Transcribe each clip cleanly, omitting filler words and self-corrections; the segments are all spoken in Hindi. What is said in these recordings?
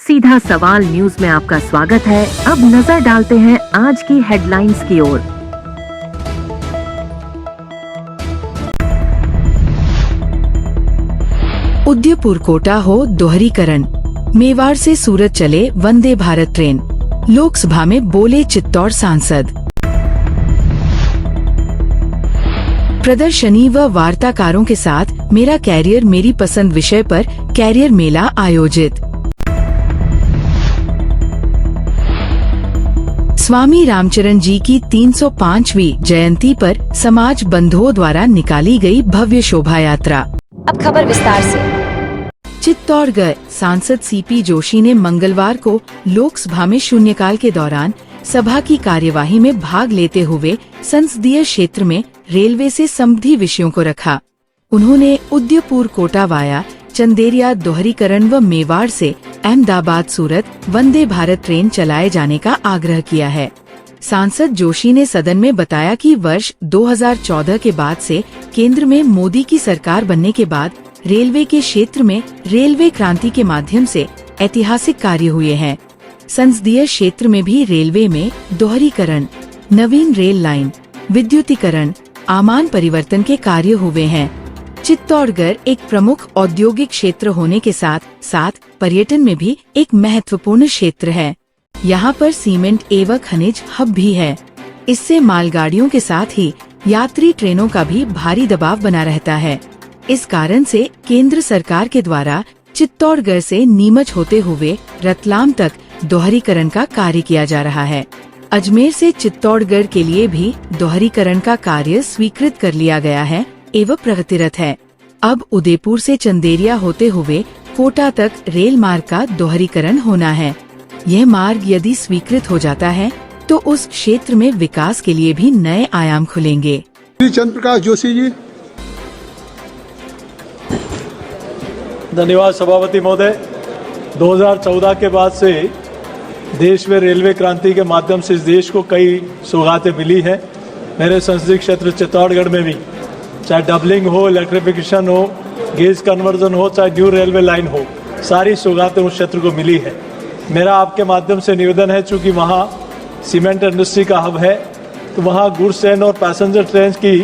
सीधा सवाल न्यूज में आपका स्वागत है। अब नजर डालते हैं आज की हेडलाइंस की ओर। उदयपुर कोटा हो दोहरीकरण, मेवाड़ से सूरत चले वंदे भारत ट्रेन, लोकसभा में बोले चित्तौड़ सांसद। प्रदर्शनी व वार्ताकारों के साथ मेरा कैरियर मेरी पसंद विषय पर कैरियर मेला आयोजित। स्वामी रामचरण जी की 305वीं जयंती पर समाज बंधुओं द्वारा निकाली गई भव्य शोभा यात्रा। अब खबर विस्तार से। चित्तौड़गढ़ सांसद सीपी जोशी ने मंगलवार को लोकसभा में शून्यकाल के दौरान सभा की कार्यवाही में भाग लेते हुए संसदीय क्षेत्र में रेलवे से संबंधी विषयों को रखा। उन्होंने उदयपुर कोटा वाया चंदेरिया दोहरीकरण व मेवाड़ से अहमदाबाद सूरत वंदे भारत ट्रेन चलाए जाने का आग्रह किया है। सांसद जोशी ने सदन में बताया कि वर्ष 2014 के बाद से केंद्र में मोदी की सरकार बनने के बाद रेलवे के क्षेत्र में रेलवे क्रांति के माध्यम से ऐतिहासिक कार्य हुए हैं। संसदीय क्षेत्र में भी रेलवे में दोहरीकरण, नवीन रेल लाइन, विद्युतीकरण, आमान परिवर्तन के कार्य हुए हैं। चित्तौड़गढ़ एक प्रमुख औद्योगिक क्षेत्र होने के साथ साथ पर्यटन में भी एक महत्वपूर्ण क्षेत्र है। यहाँ पर सीमेंट एवं खनिज हब भी है। इससे मालगाड़ियों के साथ ही यात्री ट्रेनों का भी भारी दबाव बना रहता है। इस कारण से केंद्र सरकार के द्वारा चित्तौड़गढ़ से नीमच होते हुए रतलाम तक दोहरीकरण का कार्य किया जा रहा है। अजमेर से चित्तौड़गढ़ के लिए भी दोहरीकरण का कार्य स्वीकृत कर लिया गया है एवं प्रगतिरत है। अब उदयपुर से चंदेरिया होते हुए कोटा तक रेल मार्ग का दोहरीकरण होना है। यह मार्ग यदि स्वीकृत हो जाता है तो उस क्षेत्र में विकास के लिए भी नए आयाम खुलेंगे। चंद्र प्रकाश जोशी जी। धन्यवाद सभापति महोदय। 2014 के बाद से देश में रेलवे क्रांति के माध्यम से इस देश को कई सौगातें मिली है। मेरे संसदीय क्षेत्र चित्तौड़गढ़ में भी चाहे डबलिंग हो, इलेक्ट्रिफिकेशन हो, गेज कन्वर्जन हो, चाहे न्यू रेलवे लाइन हो, सारी सौगातें उस क्षेत्र को मिली है। मेरा आपके माध्यम से निवेदन है, चूँकि वहाँ सीमेंट इंडस्ट्री का हब है तो वहाँ गुड्स ट्रेन और पैसेंजर ट्रेन की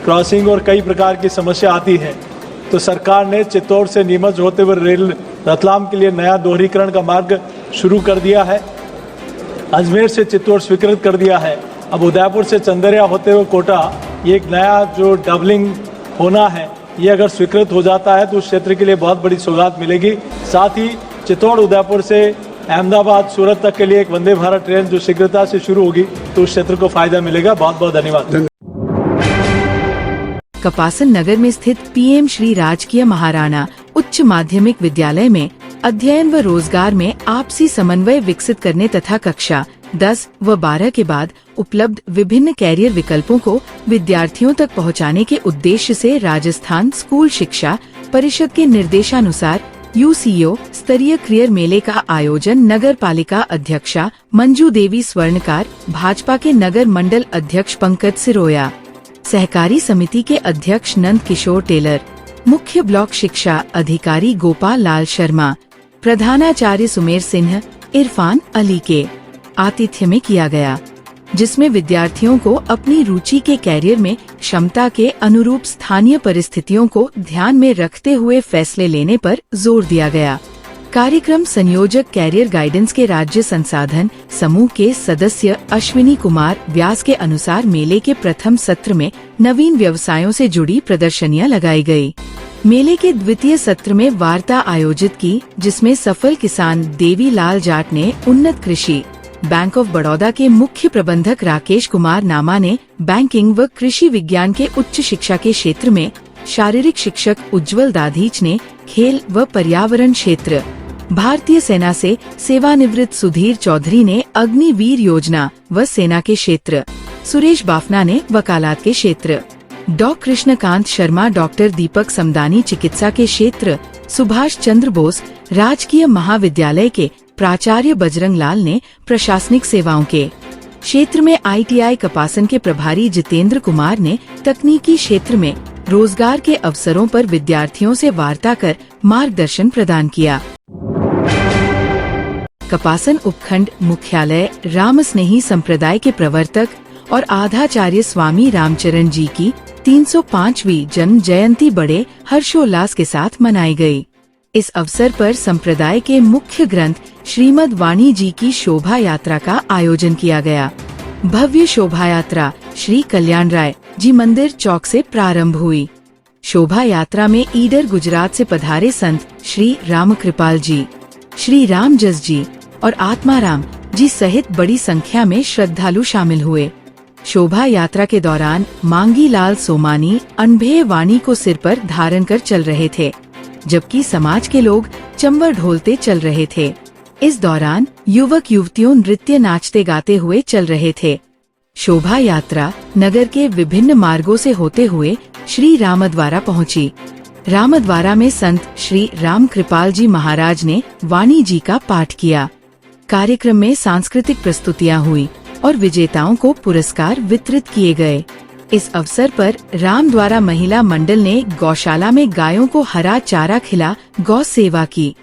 क्रॉसिंग और कई प्रकार की समस्या आती है। तो सरकार ने चित्तौड़ से नीमच होते हुए रेल रतलाम के लिए नया दोहरीकरण का मार्ग शुरू कर दिया है। अजमेर से चित्तौड़ स्वीकृत कर दिया है। अब उदयपुर से चंदेरिया होते हुए कोटा, ये एक नया जो डबलिंग होना है, ये अगर स्वीकृत हो जाता है तो उस क्षेत्र के लिए बहुत बड़ी सौगात मिलेगी। साथ ही चित्तौड़ उदयपुर से अहमदाबाद सूरत तक के लिए एक वंदे भारत ट्रेन जो शीघ्रता से शुरू होगी तो उस क्षेत्र को फायदा मिलेगा। बहुत बहुत धन्यवाद। कपासन नगर में स्थित पीएम श्री राजकीय महाराणा उच्च माध्यमिक विद्यालय में अध्ययन व रोजगार में आपसी समन्वय विकसित करने तथा कक्षा 10 व 12 के बाद उपलब्ध विभिन्न कैरियर विकल्पों को विद्यार्थियों तक पहुंचाने के उद्देश्य से राजस्थान स्कूल शिक्षा परिषद के निर्देशानुसार यूसीओ स्तरीय कैरियर मेले का आयोजन नगर पालिका अध्यक्षा मंजू देवी स्वर्णकार, भाजपा के नगर मंडल अध्यक्ष पंकज सिरोया, सहकारी समिति के अध्यक्ष नंद किशोर टेलर, मुख्य ब्लॉक शिक्षा अधिकारी गोपाल लाल शर्मा, प्रधानाचार्य सुमेर सिंह, इरफान अली के आतिथ्य में किया गया, जिसमें विद्यार्थियों को अपनी रुचि के कैरियर में क्षमता के अनुरूप स्थानीय परिस्थितियों को ध्यान में रखते हुए फैसले लेने पर जोर दिया गया। कार्यक्रम संयोजक कैरियर गाइडेंस के राज्य संसाधन समूह के सदस्य अश्विनी कुमार व्यास के अनुसार मेले के प्रथम सत्र में नवीन व्यवसायों से जुड़ी प्रदर्शनियां लगाई गई। मेले के द्वितीय सत्र में वार्ता आयोजित की, जिसमें सफल किसान देवी लाल जाट ने उन्नत कृषि, बैंक ऑफ बड़ौदा के मुख्य प्रबंधक राकेश कुमार नामा ने बैंकिंग व कृषि विज्ञान के उच्च शिक्षा के क्षेत्र में, शारीरिक शिक्षक उज्जवल दाधीच ने खेल व पर्यावरण क्षेत्र, भारतीय सेना से सेवानिवृत्त सुधीर चौधरी ने अग्निवीर योजना व सेना के क्षेत्र, सुरेश बाफना ने वकालत के क्षेत्र, डॉ कृष्णकांत शर्मा डॉक्टर दीपक समदानी चिकित्सा के क्षेत्र, सुभाष चंद्र बोस राजकीय महाविद्यालय के प्राचार्य बजरंग लाल ने प्रशासनिक सेवाओं के क्षेत्र में, आईटीआई कपासन के प्रभारी जितेंद्र कुमार ने तकनीकी क्षेत्र में रोजगार के अवसरों पर विद्यार्थियों से वार्ता कर मार्गदर्शन प्रदान किया। कपासन उपखंड मुख्यालय रामस्नेही संप्रदाय के प्रवर्तक और आधाचार्य स्वामी रामचरण जी की 305वीं जन्म जयंती बड़े हर्षोल्लास के साथ मनाई गई। इस अवसर पर संप्रदाय के मुख्य ग्रंथ श्रीमद् वाणी जी की शोभा यात्रा का आयोजन किया गया। भव्य शोभा यात्रा श्री कल्याण राय जी मंदिर चौक से प्रारंभ हुई। शोभा यात्रा में ईडर गुजरात से पधारे संत श्री रामकृपाल जी, श्री रामजस जी और आत्माराम जी सहित बड़ी संख्या में श्रद्धालु शामिल हुए। शोभा यात्रा के दौरान मांगी लाल सोमानी अनभेय वाणी को सिर पर धारण कर चल रहे थे, जबकि समाज के लोग चंबर ढोलते चल रहे थे। इस दौरान युवक युवतियों नृत्य नाचते गाते हुए चल रहे थे। शोभा यात्रा नगर के विभिन्न मार्गों से होते हुए श्री रामद्वारा पहुंची। रामद्वारा में संत श्री रामकृपाल जी महाराज ने वाणी जी का पाठ किया। कार्यक्रम में सांस्कृतिक प्रस्तुतियां हुई और विजेताओं को पुरस्कार वितरित किए गए। इस अवसर पर रामद्वारा महिला मंडल ने गौशाला में गायों को हरा चारा खिला गौ सेवा की।